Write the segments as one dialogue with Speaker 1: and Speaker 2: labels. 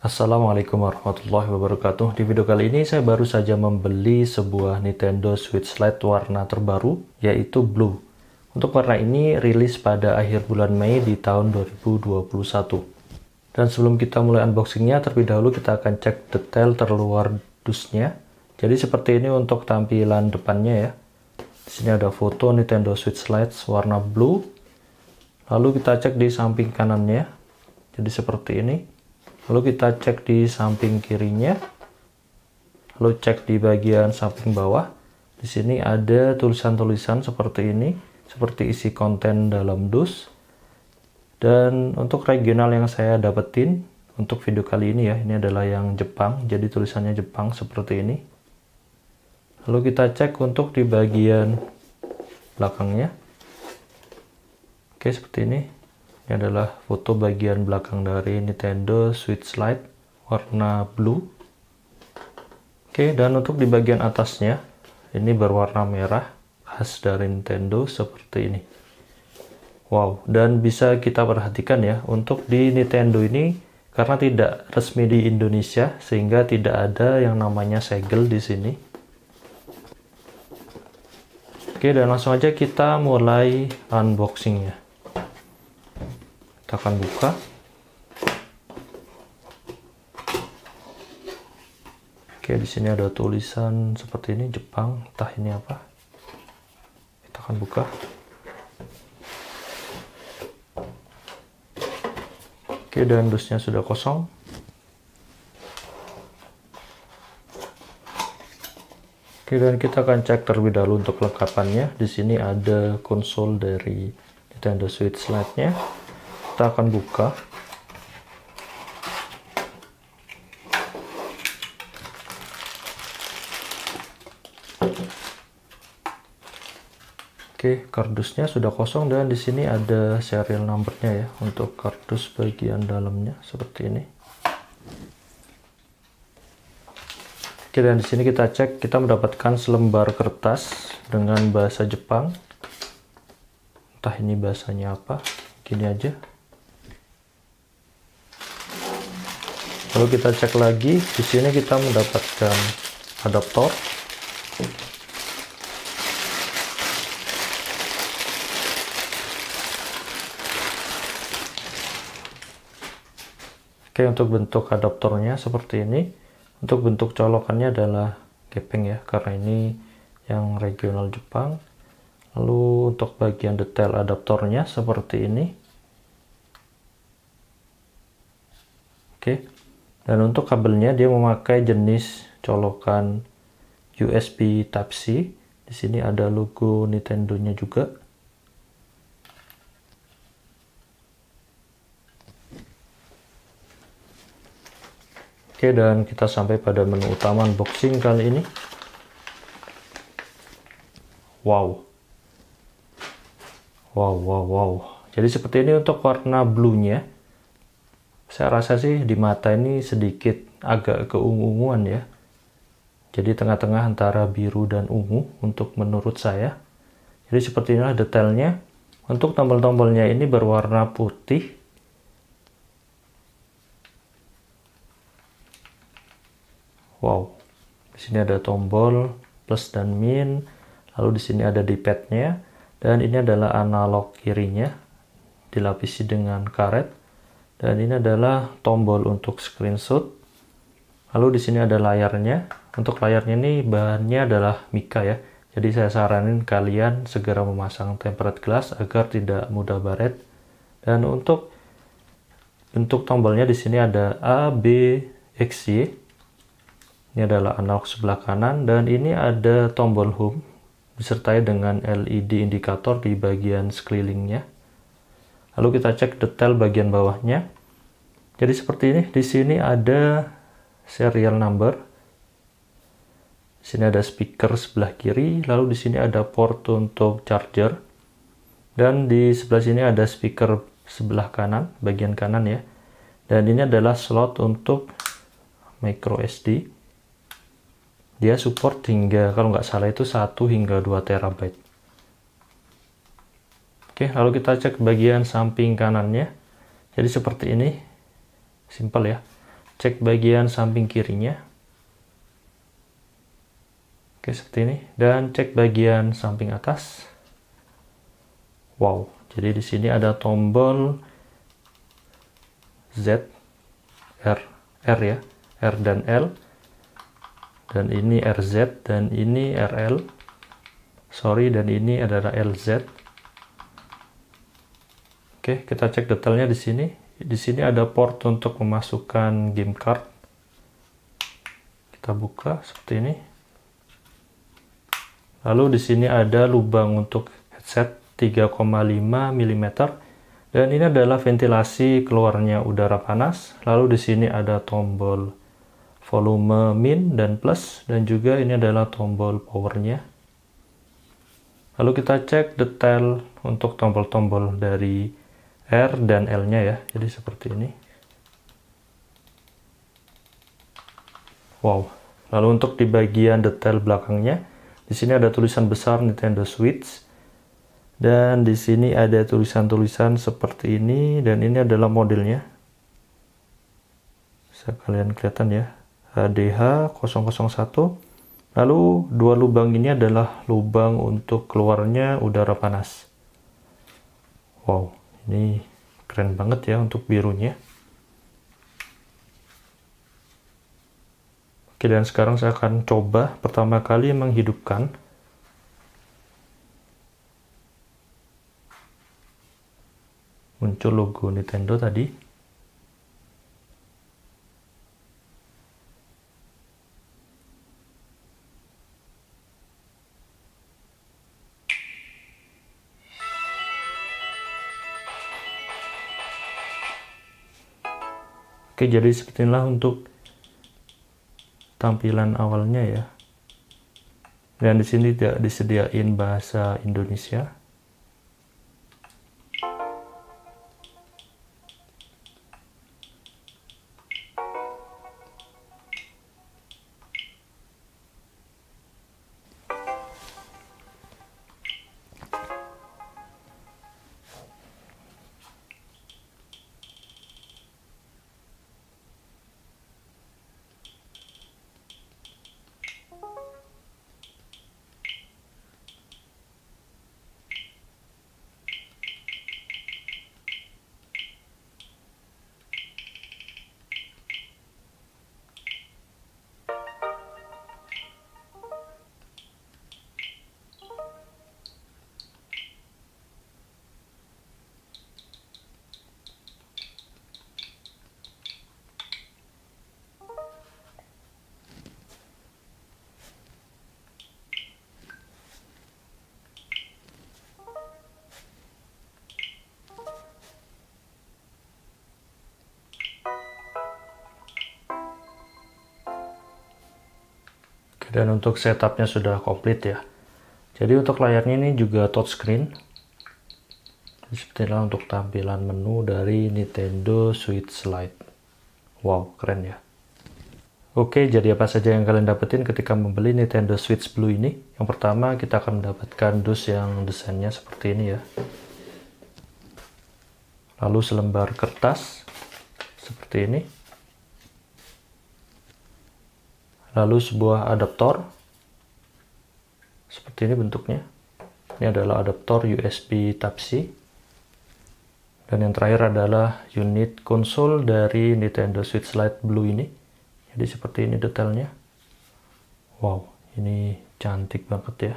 Speaker 1: Assalamualaikum warahmatullahi wabarakatuh. Di video kali ini saya baru saja membeli sebuah Nintendo Switch Lite warna terbaru, yaitu Blue. Untuk warna ini rilis pada akhir bulan Mei di tahun 2021. Dan sebelum kita mulai unboxingnya, terlebih dahulu kita akan cek detail terluar dusnya. Jadi seperti ini untuk tampilan depannya ya. Di sini ada foto Nintendo Switch Lite warna Blue. Lalu kita cek di samping kanannya. Jadi seperti ini. Lalu kita cek di samping kirinya, lalu cek di bagian samping bawah. Di sini ada tulisan-tulisan seperti ini, seperti isi konten dalam dus. Dan untuk regional yang saya dapetin untuk video kali ini ya, ini adalah yang Jepang, jadi tulisannya Jepang seperti ini. Lalu kita cek untuk di bagian belakangnya. Oke, seperti ini. Ini adalah foto bagian belakang dari Nintendo Switch Lite warna blue. Oke, dan untuk di bagian atasnya ini berwarna merah khas dari Nintendo seperti ini. Wow, dan bisa kita perhatikan ya, untuk di Nintendo ini karena tidak resmi di Indonesia sehingga tidak ada yang namanya segel di sini. Oke, dan langsung aja kita mulai unboxingnya. Kita akan buka. Oke, di sini ada tulisan seperti ini Jepang, entah ini apa. Kita akan buka. Oke, dan dusnya sudah kosong. Oke, dan kita akan cek terlebih dahulu untuk kelengkapannya. Di sini ada konsol dari Nintendo Switch Lite-nya. Kita akan buka. Oke, kardusnya sudah kosong dan di sini ada serial numbernya ya untuk kardus bagian dalamnya seperti ini. Oke, dan di sini kita cek, kita mendapatkan selembar kertas dengan bahasa Jepang. Entah ini bahasanya apa. Gini aja. Lalu kita cek lagi, di sini kita mendapatkan adaptor. Oke, untuk bentuk adaptornya seperti ini. Untuk bentuk colokannya adalah gepeng ya, karena ini yang regional Jepang. Lalu untuk bagian detail adaptornya seperti ini. Oke. Dan untuk kabelnya dia memakai jenis colokan USB Type-C. Di sini ada logo Nintendo-nya juga. Oke, dan kita sampai pada menu utama unboxing kali ini. Wow. Wow. Jadi seperti ini untuk warna blue-nya. Saya rasa sih di mata ini sedikit agak keungu-unguan ya. Jadi tengah-tengah antara biru dan ungu untuk menurut saya. Jadi seperti inilah detailnya. Untuk tombol-tombolnya ini berwarna putih. Wow. Di sini ada tombol plus dan min. Lalu di sini ada D-pad-nya. Dan ini adalah analog kirinya. Dilapisi dengan karet. Dan ini adalah tombol untuk screenshot. Lalu di sini ada layarnya. Untuk layarnya ini bahannya adalah mica ya. Jadi saya saranin kalian segera memasang tempered glass agar tidak mudah baret. Dan untuk bentuk tombolnya di sini ada A, B, X, Y. Ini adalah analog sebelah kanan dan ini ada tombol home disertai dengan LED indikator di bagian sekelilingnya. Lalu kita cek detail bagian bawahnya. Jadi seperti ini, di sini ada serial number. Di sini ada speaker sebelah kiri, lalu di sini ada port untuk charger. Dan di sebelah sini ada speaker sebelah kanan, bagian kanan ya. Dan ini adalah slot untuk micro SD. Dia support hingga, kalau nggak salah itu 1 hingga 2 TB. Oke, lalu kita cek bagian samping kanannya. Jadi seperti ini, simpel ya. Cek bagian samping kirinya. Oke, seperti ini. Dan cek bagian samping atas. Wow, jadi di sini ada tombol Z, R ya, R dan L. Dan ini RZ dan ini RL. Sorry, dan ini adalah LZ. Oke, kita cek detailnya di sini. Di sini ada port untuk memasukkan game card. Kita buka seperti ini. Lalu di sini ada lubang untuk headset 3,5 mm. Dan ini adalah ventilasi keluarnya udara panas. Lalu di sini ada tombol volume min dan plus, dan juga ini adalah tombol powernya. Lalu kita cek detail untuk tombol-tombol dari R dan L-nya ya. Jadi seperti ini. Wow. Lalu untuk di bagian detail belakangnya, di sini ada tulisan besar Nintendo Switch. Dan di sini ada tulisan-tulisan seperti ini, dan ini adalah modelnya. Bisa kalian kelihatan ya. HDH001. Lalu dua lubang ini adalah lubang untuk keluarnya udara panas. Wow, ini keren banget ya untuk birunya. Oke, dan sekarang saya akan coba pertama kali menghidupkan. Muncul logo Nintendo tadi. Oke, jadi seperti inilah untuk tampilan awalnya ya. Dan di sini tidak disediain bahasa Indonesia. Dan untuk setupnya sudah komplit ya. Jadi untuk layarnya ini juga touchscreen. Seperti inilah untuk tampilan menu dari Nintendo Switch Lite. Wow, keren ya. Oke, jadi apa saja yang kalian dapetin ketika membeli Nintendo Switch Blue ini? Yang pertama, kita akan mendapatkan dus yang desainnya seperti ini ya. Lalu selembar kertas seperti ini. Lalu sebuah adaptor seperti ini bentuknya. Ini adalah adaptor USB Type-C. Dan yang terakhir adalah unit konsol dari Nintendo Switch Lite Blue ini. Jadi seperti ini detailnya. Wow, ini cantik banget ya.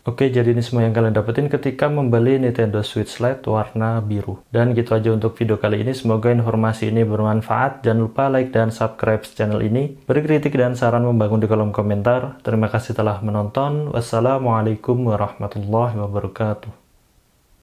Speaker 1: Oke, jadi ini semua yang kalian dapetin ketika membeli Nintendo Switch Lite warna biru. Dan gitu aja untuk video kali ini. Semoga informasi ini bermanfaat. Jangan lupa like dan subscribe channel ini. Beri kritik dan saran membangun di kolom komentar. Terima kasih telah menonton. Wassalamualaikum warahmatullahi wabarakatuh.